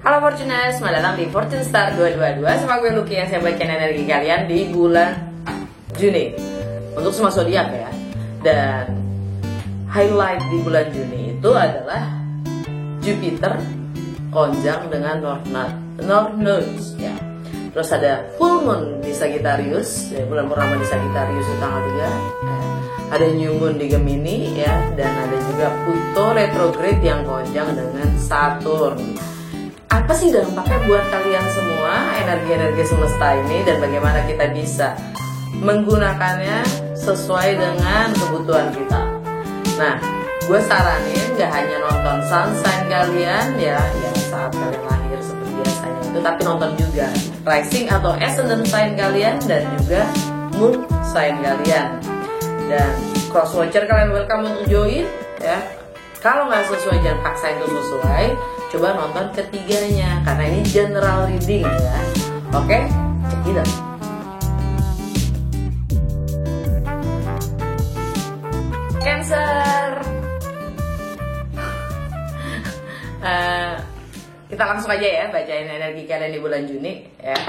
Halo Fortuners, selamat datang di Fortune Star 222 sama gue Lucky yang saya bacain energi kalian di bulan Juni untuk semua zodiak ya. Dan highlight di bulan Juni itu adalah Jupiter konjang dengan North Node ya. Terus ada full moon di Sagittarius ya, bulan purnama di Sagittarius itu tanggal 3 ya. Ada new moon di Gemini ya, dan ada juga Pluto retrograde yang konjang dengan Saturn. Apa sih dampaknya buat kalian semua energi-energi semesta ini, dan bagaimana kita bisa menggunakannya sesuai dengan kebutuhan kita? Nah, gue saranin gak hanya nonton sun sign kalian ya, yang saat kalian lahir seperti biasanya itu, tapi nonton juga rising atau ascendant sign kalian dan juga moon sign kalian. Dan cross watcher kalian welcome untuk join ya. Kalau nggak sesuai jangan paksain itu sesuai. Coba nonton ketiganya karena ini general reading ya. Oke, check it out. Cancer. Kita langsung aja ya bacain energi kalian di bulan Juni ya.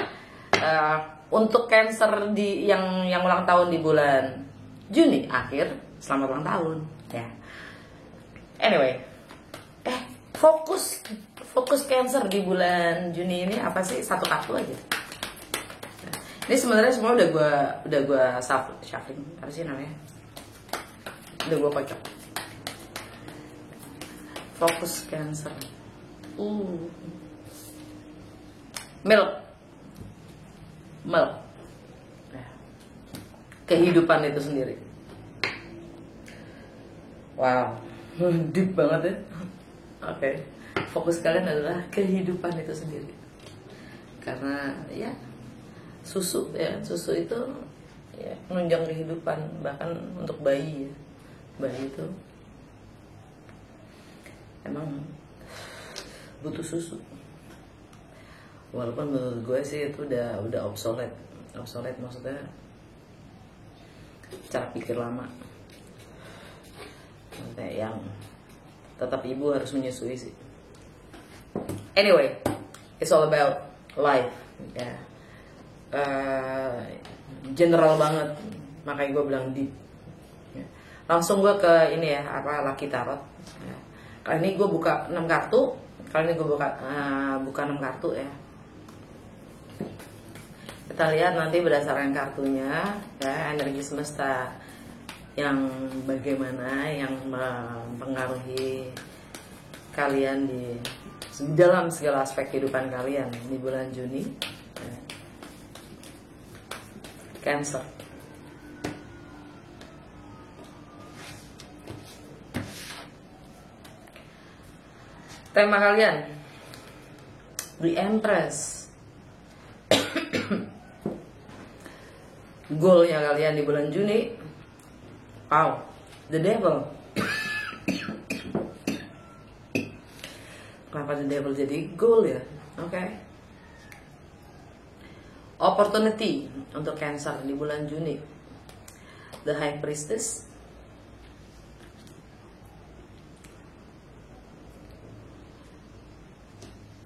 Untuk Cancer di yang ulang tahun di bulan Juni akhir, selamat ulang tahun ya. Anyway, fokus Cancer di bulan Juni ini apa sih? Satu kartu aja. Ini sebenarnya semua udah gue shuffling, apa sih namanya? Udah gue kocok. Fokus Cancer. Milk. Kehidupan itu sendiri. Wow, deep banget ya. Oke. Fokus kalian adalah kehidupan itu sendiri. Karena ya susu itu ya menunjang kehidupan, bahkan untuk bayi ya. Bayi itu emang butuh susu. Walaupun menurut gue sih itu udah obsolete maksudnya cara pikir lama. Yang tetap ibu harus menyusui sih. Anyway, it's all about life ya. General banget, makanya gue bilang deep ya. Langsung gue ke ini ya, Lucky Tarot ya. Kali ini gue buka 6 kartu. Kali ini gue buka 6 kartu ya. Kita lihat nanti berdasarkan kartunya ya, energi semesta yang bagaimana yang mempengaruhi kalian di dalam segala aspek kehidupan kalian di bulan Juni ya. Cancer. Tema kalian The Empress. Goalnya kalian di bulan Juni, wow, The Devil. Kenapa The Devil jadi goal ya? Oke. Opportunity untuk Cancer di bulan Juni, The High Priestess.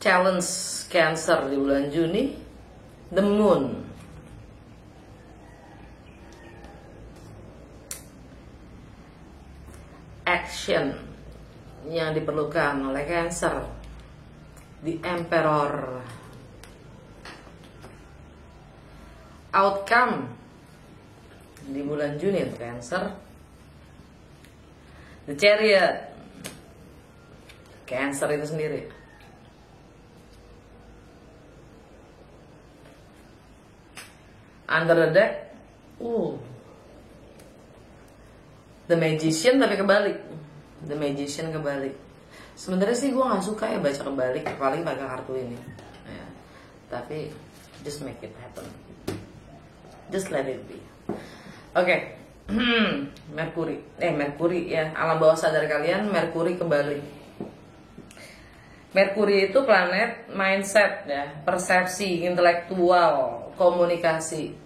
Challenge Cancer di bulan Juni, The Moon. Action yang diperlukan oleh Cancer, The Emperor. Outcome di bulan Juni untuk Cancer, The Chariot. Cancer itu sendiri. Under the deck, The Magician, tapi kebalik. The Magician kebalik. Sebenarnya sih gue nggak suka ya baca kebalik, paling pakai kartu ini. Ya. Tapi just make it happen. Just let it be. Oke. Merkuri ya, alam bawah sadar kalian, Merkuri kebalik. Merkuri itu planet mindset ya, persepsi, intelektual, komunikasi.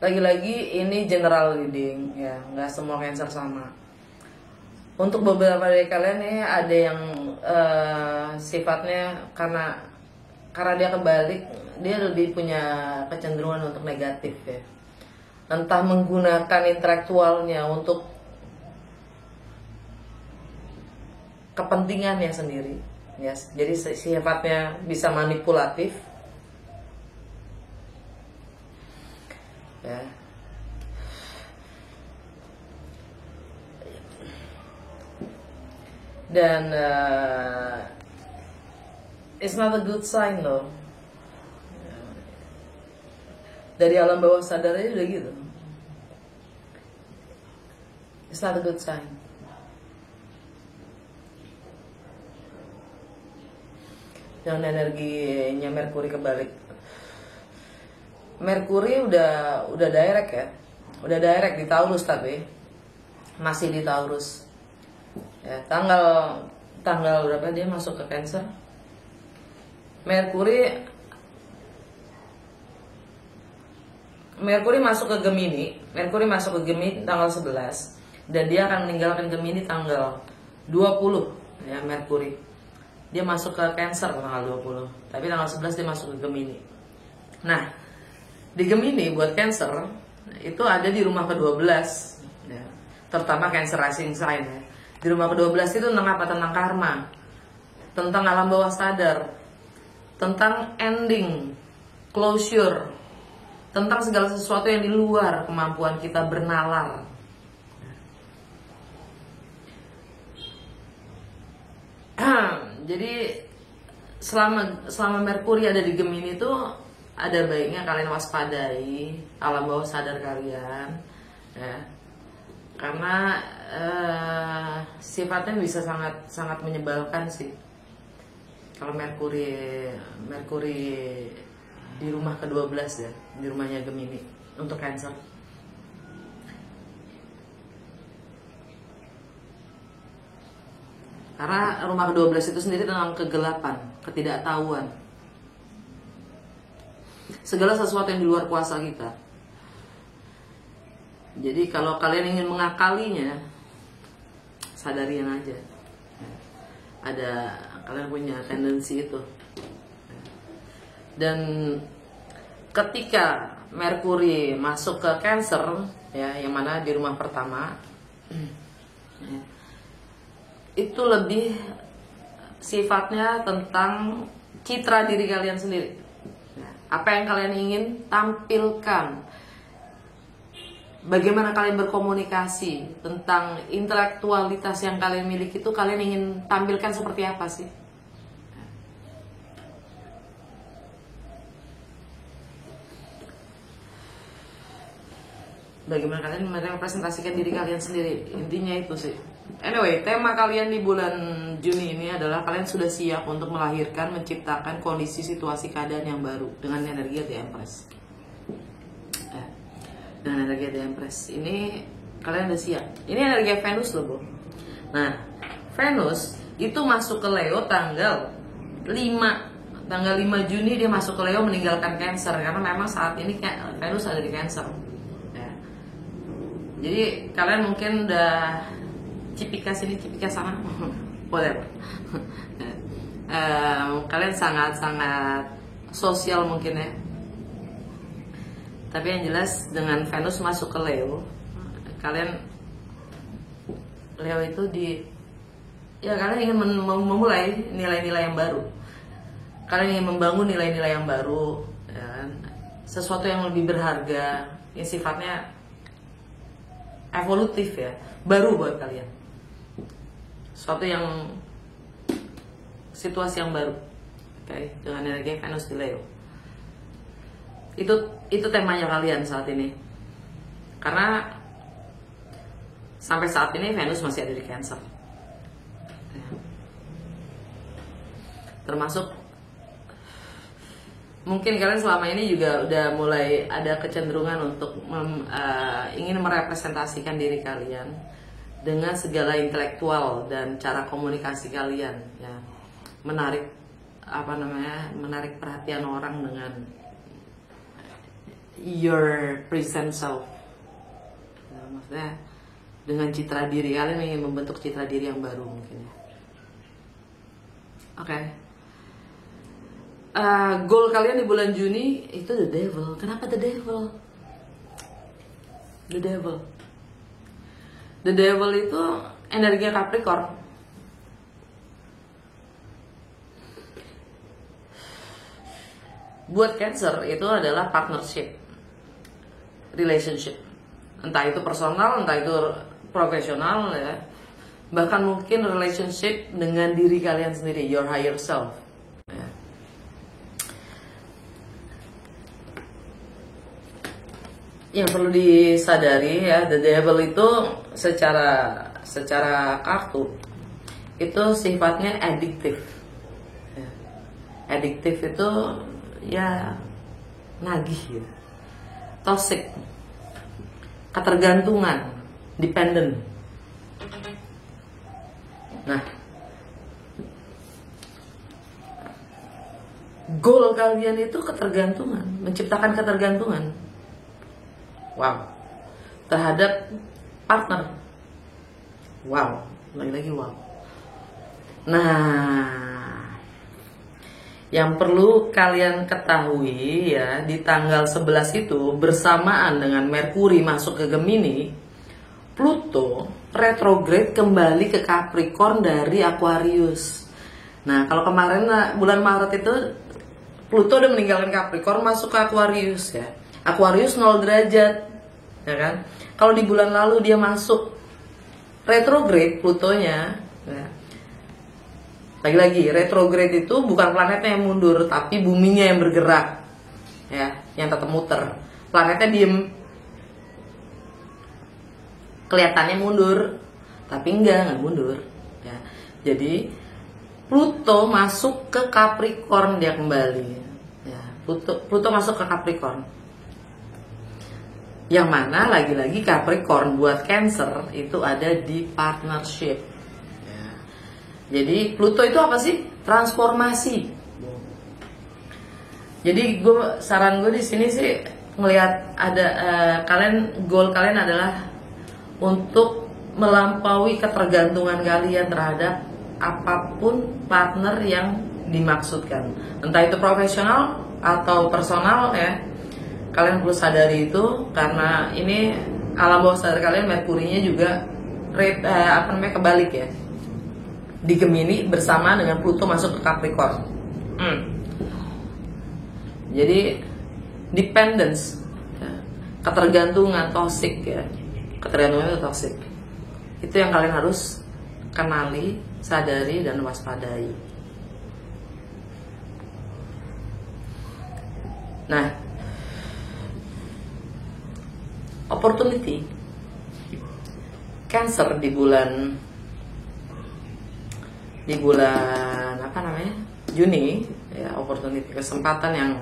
Lagi-lagi ini general reading ya, nggak semua Cancer sama. Untuk beberapa dari kalian nih ada yang sifatnya karena dia kebalik, dia lebih punya kecenderungan untuk negatif ya. Entah menggunakan intelektualnya untuk kepentingannya sendiri ya. Jadi sifatnya bisa manipulatif ya. Dan it's not a good sign loh. Dari alam bawah sadar aja udah gitu. It's not a good sign. Dan energinya Merkuri kebalik. Merkuri udah direct ya. Udah direct di Taurus tapi masih di Taurus. Ya, tanggal berapa dia masuk ke Cancer? Merkuri masuk ke Gemini. Merkuri masuk ke Gemini tanggal 11 dan dia akan meninggalkan Gemini tanggal 20 ya. Merkuri dia masuk ke Cancer tanggal 20, tapi tanggal 11 dia masuk ke Gemini. Nah, di Gemini buat Cancer itu ada di rumah ke-12 ya, terutama Cancer rising sign ya. Di rumah ke-12 itu tentang apa? Tentang karma, tentang alam bawah sadar, tentang ending, closure, tentang segala sesuatu yang di luar kemampuan kita bernalar. Jadi selama Merkuri ada di Gemini itu ada baiknya kalian waspadai alam bawah sadar kalian ya. Karena sifatnya bisa sangat menyebalkan sih kalau Merkuri di rumah ke-12 ya, di rumahnya Gemini untuk Cancer. Karena rumah ke-12 itu sendiri tentang kegelapan, ketidaktahuan, segala sesuatu yang di luar kuasa kita. Jadi kalau kalian ingin mengakalinya, sadarian aja. Kalian punya tendensi itu. Dan ketika Merkuri masuk ke Cancer ya, yang mana di rumah pertama ya, itu lebih sifatnya tentang citra diri kalian sendiri. Apa yang kalian ingin tampilkan, bagaimana kalian berkomunikasi, tentang intelektualitas yang kalian miliki itu kalian ingin tampilkan seperti apa sih? Bagaimana kalian merepresentasikan diri kalian sendiri, intinya itu sih. Anyway, tema kalian di bulan Juni ini adalah kalian sudah siap untuk melahirkan, menciptakan kondisi, situasi, keadaan yang baru dengan energi The Empress. Dan energi The Empress ini kalian udah siap. Ini energi Venus loh, Bro. Nah, Venus itu masuk ke Leo tanggal 5 Juni dia masuk ke Leo, meninggalkan Cancer karena memang saat ini Venus ada di Cancer. Ya. Jadi kalian mungkin udah cipikas ini, cipikas sana, whatever. Kalian sangat sosial mungkin ya. Tapi yang jelas dengan Venus masuk ke Leo, Leo itu kalian ingin memulai nilai-nilai yang baru. Kalian ingin membangun nilai-nilai yang baru, ya, sesuatu yang lebih berharga, yang sifatnya evolutif ya, baru buat kalian. Situasi yang baru, okay? Dengan energi Venus di Leo. Itu temanya kalian saat ini. Karena sampai saat ini Venus masih ada di Cancer. Termasuk mungkin kalian selama ini juga udah mulai ada kecenderungan untuk ingin merepresentasikan diri kalian dengan segala intelektual dan cara komunikasi kalian ya. Menarik perhatian orang dengan your present self. Maksudnya dengan citra diri kalian, ingin membentuk citra diri yang baru mungkin ya. Oke. Goal kalian di bulan Juni itu the devil. Kenapa the devil? The devil. The devil itu energi Capricorn. Buat Cancer itu adalah partnership, relationship. Entah itu personal, entah itu profesional ya. Bahkan mungkin relationship dengan diri kalian sendiri, your higher self ya. Yang perlu disadari ya, the devil itu secara kartu itu sifatnya addictive ya. Addictive itu ya nagih ya. Toxic, ketergantungan, dependent. Nah, goal kalian itu ketergantungan, menciptakan ketergantungan. Wow. Terhadap partner. Wow, lagi-lagi wow. Nah, yang perlu kalian ketahui ya, di tanggal 11 itu bersamaan dengan Merkuri masuk ke Gemini, Pluto retrograde kembali ke Capricorn dari Aquarius. Nah, kalau kemarin bulan Maret itu Pluto udah meninggalkan Capricorn masuk ke Aquarius ya. Aquarius 0 derajat, ya kan? Kalau di bulan lalu dia masuk retrograde Plutonya, ya. Lagi-lagi retrograde itu bukan planetnya yang mundur, tapi buminya yang bergerak, ya, yang tetap muter. Planetnya diem, kelihatannya mundur, tapi enggak mundur ya. Jadi Pluto masuk ke Capricorn, dia kembali ya. Pluto masuk ke Capricorn, yang mana lagi-lagi Capricorn buat Cancer itu ada di partnership ya. Jadi Pluto itu apa sih? Transformasi. Jadi saran gue di sini sih ngelihat ada goal kalian adalah untuk melampaui ketergantungan kalian terhadap apapun partner yang dimaksudkan, entah itu profesional atau personal ya. Kalian perlu sadari itu, karena ini alam bawah sadar kalian, Merkurinya juga kebalik ya, di Gemini bersama dengan Pluto masuk ke Capricorn. Jadi dependence ya, ketergantungan toxic ya. Ketergantungan itu toxic. Itu yang kalian harus kenali, sadari, dan waspadai. Nah, opportunity Cancer di bulan apa namanya, Juni ya, opportunity, kesempatan yang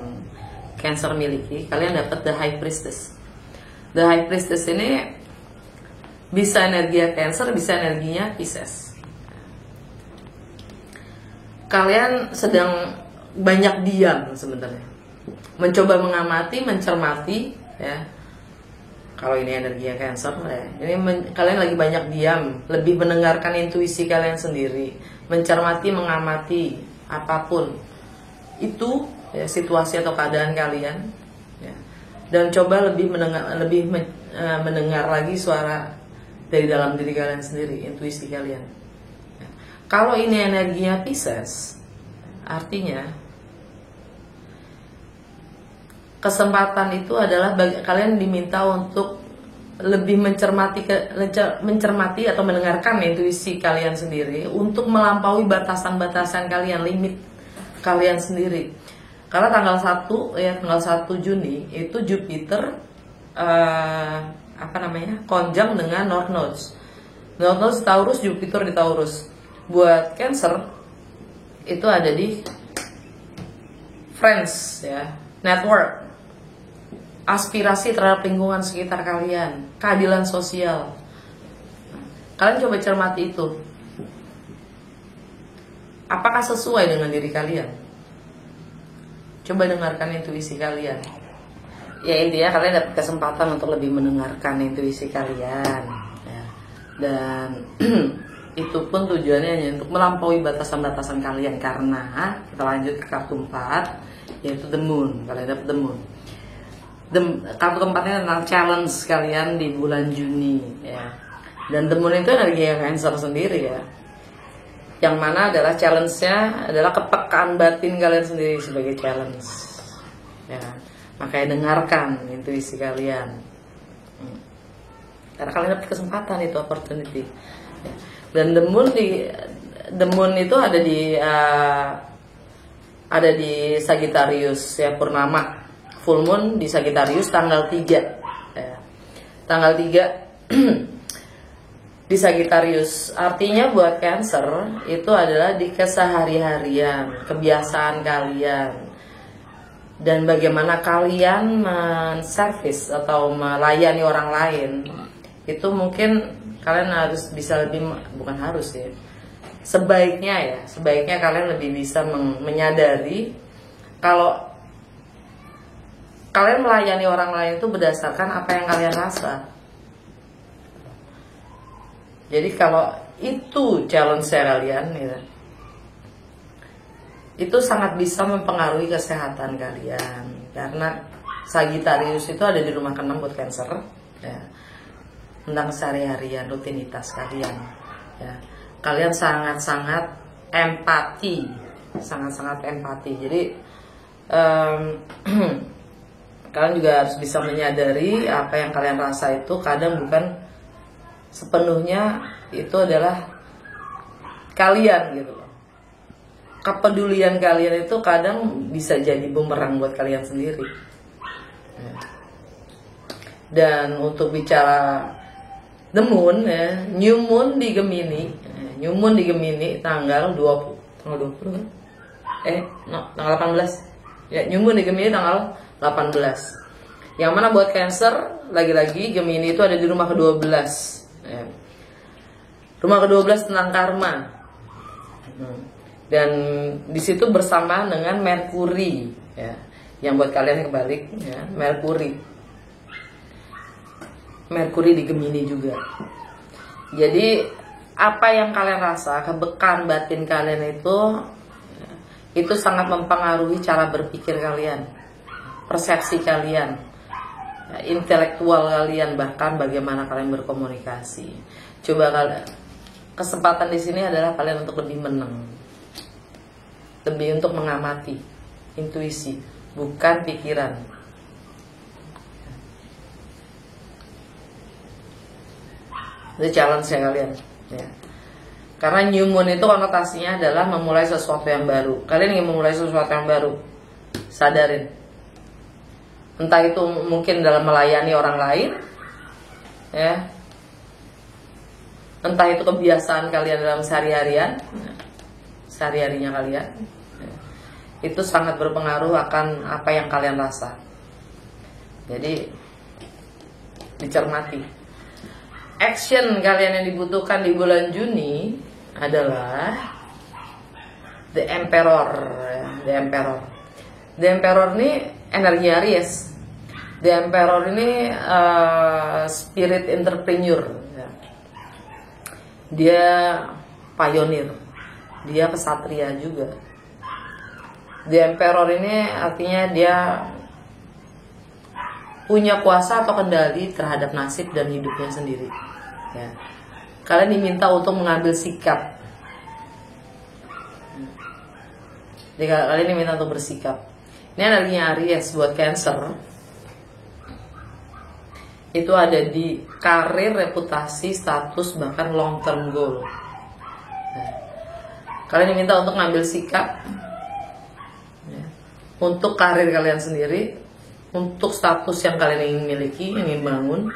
Cancer miliki, kalian dapat the High Priestess. The High Priestess ini bisa energinya Cancer, bisa energinya Pisces. Kalian sedang banyak diam sebenarnya, mencoba mengamati, mencermati ya. Kalau ini energinya Cancer ya, ini kalian lagi banyak diam, lebih mendengarkan intuisi kalian sendiri, mencermati, mengamati apapun itu ya, situasi atau keadaan kalian ya. Dan coba lebih mendengar lagi suara dari dalam diri kalian sendiri, intuisi kalian ya. Kalau ini energinya Pisces, artinya kesempatan itu adalah kalian diminta untuk lebih mencermati atau mendengarkan intuisi kalian sendiri, untuk melampaui batasan-batasan kalian, limit kalian sendiri. Karena tanggal 1 Juni itu Jupiter konjung dengan North Node. North Node Taurus, Jupiter di Taurus. Buat Cancer itu ada di friends ya, network, aspirasi terhadap lingkungan sekitar kalian, keadilan sosial. Kalian coba cermati itu. Apakah sesuai dengan diri kalian? Coba dengarkan intuisi kalian. Ya intinya kalian dapat kesempatan untuk lebih mendengarkan intuisi kalian ya. dan itu pun tujuannya hanya untuk melampaui batasan-batasan kalian. Karena kita lanjut ke kartu 4, yaitu The Moon. Kalian dapat The Moon. Kartu keempatnya tentang challenge kalian di bulan Juni ya. Dan The Moon itu energi yang Cancer sendiri ya, yang mana adalah challenge-nya adalah kepekaan batin kalian sendiri sebagai challenge ya. Makanya dengarkan intuisi kalian, karena kalian dapat kesempatan itu, opportunity ya. Dan The Moon itu ada di Sagittarius ya, purnama full moon di Sagittarius tanggal 3 ya. Tanggal 3 di Sagittarius, artinya buat Cancer itu adalah di kesehari-harian, kebiasaan kalian, dan bagaimana kalian menservis atau melayani orang lain. Itu mungkin kalian harus bisa lebih, bukan harus ya, sebaiknya kalian lebih bisa menyadari kalau kalian melayani orang lain itu berdasarkan apa yang kalian rasa. Jadi kalau itu challenge kalian ya, itu sangat bisa mempengaruhi kesehatan kalian. Karena Sagittarius itu ada di rumah ke-6 buat Cancer ya, tentang sehari-harian, rutinitas kalian ya. Kalian sangat-sangat empati, sangat-sangat empati. Jadi kalian juga harus bisa menyadari apa yang kalian rasa itu kadang bukan sepenuhnya itu adalah kalian gitu loh. Kepedulian kalian itu kadang bisa jadi bumerang buat kalian sendiri ya. Dan untuk bicara The Moon ya, New Moon di Gemini ya, New Moon di Gemini tanggal 20 kan? Tanggal 18 ya, New Moon di Gemini tanggal 18, yang mana buat Cancer lagi-lagi Gemini itu ada di rumah ke-12 ya. Rumah ke-12 tentang karma dan di situ bersamaan dengan Merkuri ya, yang buat kalian yang kebalik ya, Merkuri di Gemini juga. Jadi apa yang kalian rasa, kebekan batin kalian itu sangat mempengaruhi cara berpikir kalian, persepsi kalian, intelektual kalian, bahkan bagaimana kalian berkomunikasi. Coba kalian, kesempatan di sini adalah kalian untuk lebih menang, lebih untuk mengamati intuisi, bukan pikiran. Itu challenge kalian ya. Karena New Moon itu konotasinya adalah memulai sesuatu yang baru. Kalian ingin memulai sesuatu yang baru, sadarin. Entah itu mungkin dalam melayani orang lain ya, entah itu kebiasaan kalian dalam sehari-harinya kalian ya. Itu sangat berpengaruh akan apa yang kalian rasa. Jadi dicermati. Action kalian yang dibutuhkan di bulan Juni adalah The Emperor ya. The Emperor ini energi Aries. The Emperor ini spirit entrepreneur ya. Dia pionir, dia kesatria juga. The Emperor ini artinya dia punya kuasa atau kendali terhadap nasib dan hidupnya sendiri ya. Kalian diminta untuk mengambil sikap. Jadi kalian diminta untuk bersikap. Ini energinya Aries buat Cancer. Itu ada di karir, reputasi, status, bahkan long term goal. Nah, kalian diminta untuk mengambil sikap ya, untuk karir kalian sendiri, untuk status yang kalian ingin miliki, ingin bangun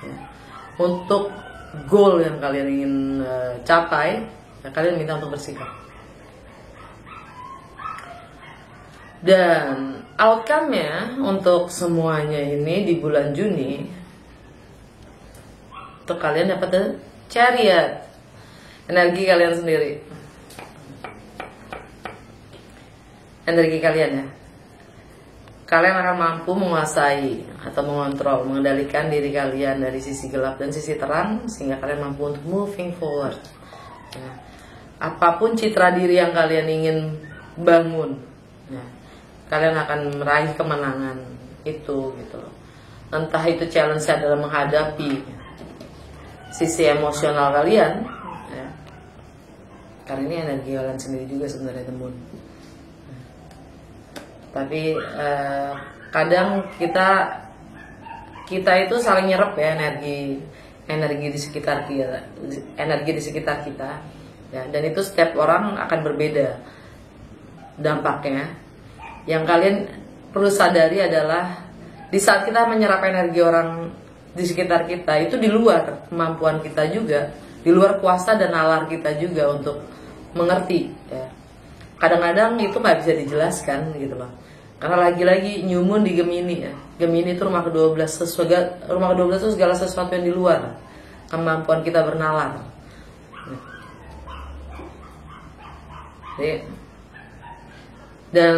ya, untuk goal yang kalian ingin capai ya, kalian minta untuk bersikap. Dan outcome-nya untuk semuanya ini di bulan Juni, untuk kalian dapat Chariot, energi kalian sendiri, energi kalian ya. kalian akan mampu menguasai atau mengontrol, mengendalikan diri kalian dari sisi gelap dan sisi terang, sehingga kalian mampu untuk moving forward. Ya. Apapun citra diri yang kalian ingin bangun, ya, kalian akan meraih kemenangan itu gitu loh. Entah itu challenge dalam menghadapi sisi emosional kalian, ya. Karena ini energi kalian sendiri juga sebenarnya, teman. Tapi kadang kita itu saling nyerap ya energi di sekitar kita, ya, dan itu setiap orang akan berbeda dampaknya. Yang kalian perlu sadari adalah di saat kita menyerap energi orang di sekitar kita, itu di luar kemampuan kita juga, di luar kuasa dan nalar kita juga untuk mengerti, ya. Kadang-kadang itu nggak bisa dijelaskan gitu loh. Karena lagi-lagi New Moon di Gemini, ya. Gemini itu rumah ke-12, rumah ke-12 itu segala sesuatu yang di luar kemampuan kita bernalar. Jadi, dan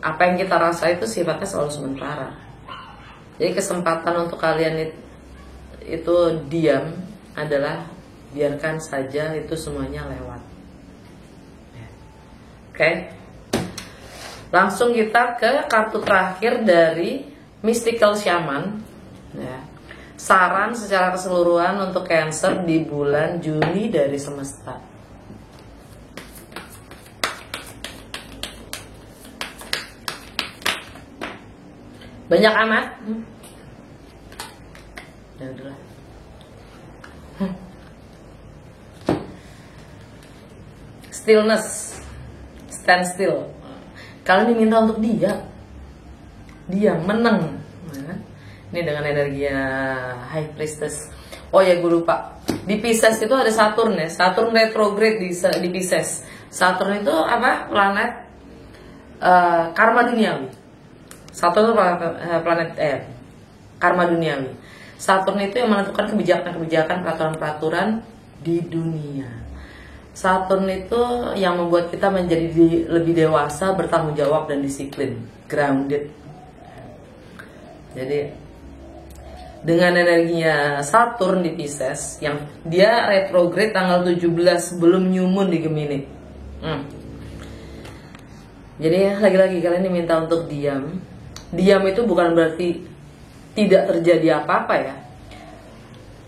apa yang kita rasa itu sifatnya selalu sementara. Jadi kesempatan untuk kalian itu diam adalah biarkan saja itu semuanya lewat. Oke. Langsung kita ke kartu terakhir dari Mystical Shaman, ya. Saran secara keseluruhan untuk Cancer di bulan Juni dari semesta. Banyak amat. Ya udahlah. Stillness, stand still. Kalian diminta untuk diam, menang. Ini dengan energi High Priestess. Oh ya, gue lupa. Di Pisces itu ada Saturn ya. Saturn retrograde di Pisces. Saturn itu apa? Planet karma duniawi. Saturn itu planet karma duniawi. Saturn itu yang menentukan kebijakan-kebijakan, peraturan-peraturan di dunia. Saturn itu yang membuat kita menjadi lebih dewasa, bertanggung jawab dan disiplin, grounded. Jadi dengan energinya Saturn di Pisces yang dia retrograde tanggal 17 sebelum New Moon di Gemini. Jadi lagi-lagi kalian diminta untuk diam. Diam itu bukan berarti tidak terjadi apa-apa ya.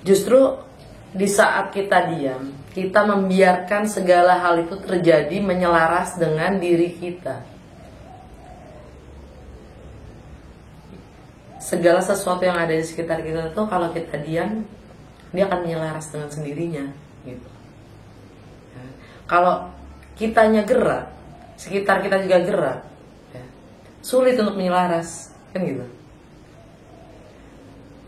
Justru di saat kita diam, kita membiarkan segala hal itu terjadi menyelaras dengan diri kita. Segala sesuatu yang ada di sekitar kita itu kalau kita diam, dia akan menyelaras dengan sendirinya gitu. Kalau kitanya gerak, sekitar kita juga gerak, ya, sulit untuk menyelaras, kan gitu.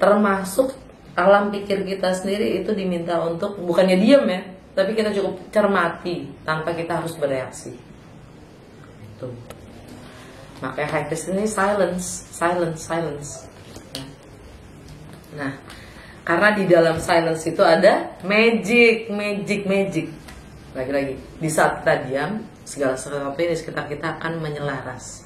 Termasuk alam pikir kita sendiri itu diminta untuk bukannya diam ya, tapi kita cukup cermati tanpa kita harus bereaksi. Itu. Makanya High Priestess ini silence. Ya. Nah, karena di dalam silence itu ada magic. Lagi-lagi, di saat kita diam, segala sesuatu di sekitar kita akan menyelaras.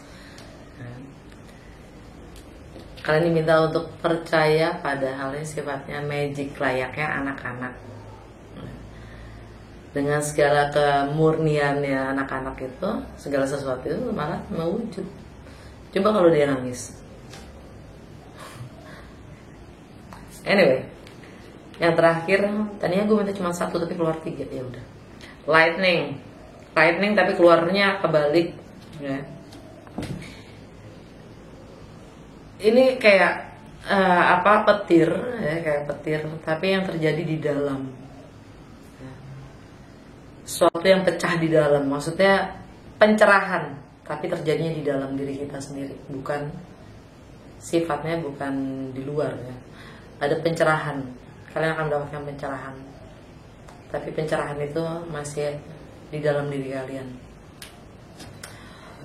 Kalian diminta untuk percaya pada hal yang sifatnya magic, layaknya anak-anak. Dengan segala kemurniannya anak-anak itu, segala sesuatu itu malah mewujud. Coba kalau dia nangis. Anyway, yang terakhir, tadinya gue minta cuma 1 tapi keluar 3, ya udah. Lightning tapi keluarnya kebalik, ya. Ini kayak petir ya, kayak petir tapi yang terjadi di dalam, sesuatu yang pecah di dalam, maksudnya pencerahan tapi terjadinya di dalam diri kita sendiri, bukan sifatnya bukan di luar ya. Ada pencerahan, kalian akan mendapatkan pencerahan, tapi pencerahan itu masih di dalam diri kalian.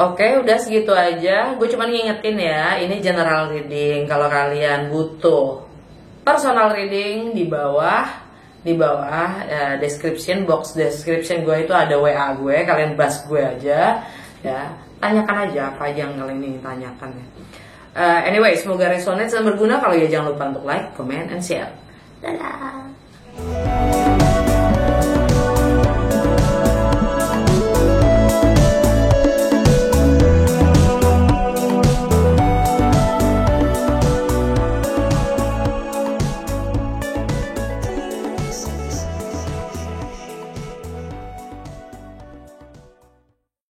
Oke, udah segitu aja. Gue cuma ngingetin ya, ini general reading. Kalau kalian butuh personal reading, di bawah description box description gue itu ada WA gue. Kalian bahas gue aja ya. tanyakan aja apa aja yang kalian ingin tanyakan ya. Anyway, semoga resonate dan berguna. Kalau ya jangan lupa untuk like, comment, and share. Dadah.